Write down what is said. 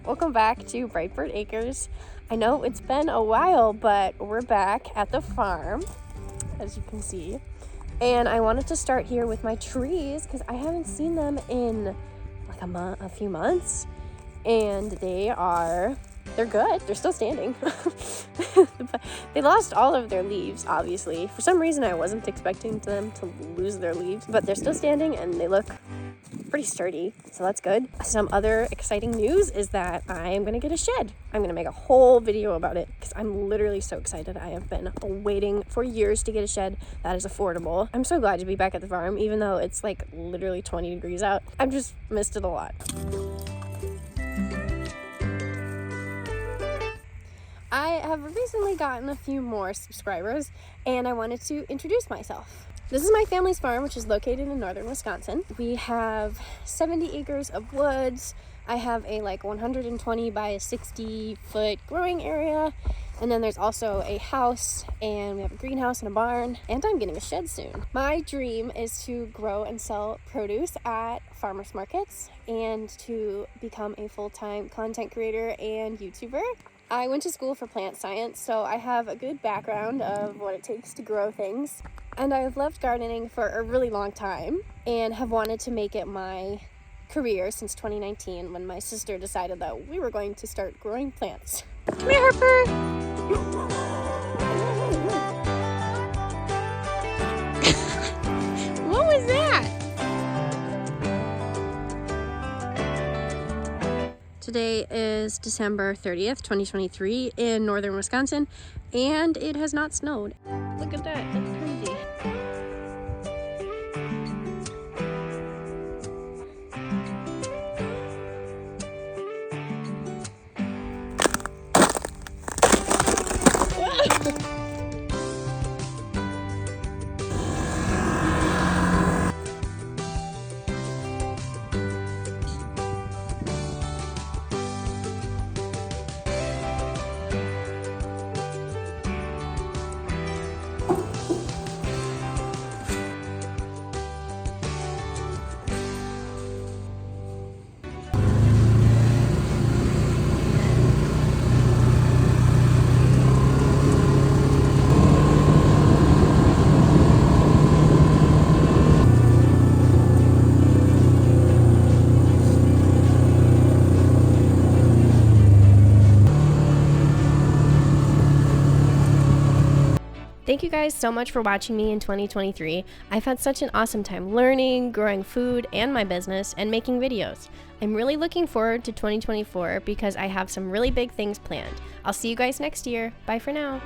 Welcome back to Brightbird Acres. I know it's been a while, but we're back at the farm, as you can see. And I wanted to start here with my trees because I haven't seen them in like a few months. And they're good. They're still standing. They lost all of their leaves, obviously. For some reason, I wasn't expecting them to lose their leaves, but they're still standing and they look pretty sturdy, so that's good. Some other exciting news is that I am gonna get a shed. I'm gonna make a whole video about it because I'm literally so excited. I have been waiting for years to get a shed that is affordable. I'm so glad to be back at the farm, even though it's like literally 20 degrees out. I've just missed it a lot. I have recently gotten a few more subscribers and I wanted to introduce myself. This is my family's farm, which is located in northern Wisconsin. We have 70 acres of woods. I have a 120 by 60 foot growing area. And then there's also a house, and we have a greenhouse and a barn, and I'm getting a shed soon. My dream is to grow and sell produce at farmers markets and to become a full-time content creator and YouTuber. I went to school for plant science, so I have a good background of what it takes to grow things. And I've loved gardening for a really long time and have wanted to make it my career since 2019 when my sister decided that we were going to start growing plants. Come here, Harper! What was that? Today is December 30th, 2023 in northern Wisconsin, and it has not snowed. Look at that, that's crazy. Thank you guys so much for watching me in 2023. I've had such an awesome time learning, growing food and my business, and making videos. I'm really looking forward to 2024 because I have some really big things planned. I'll see you guys next year. Bye for now.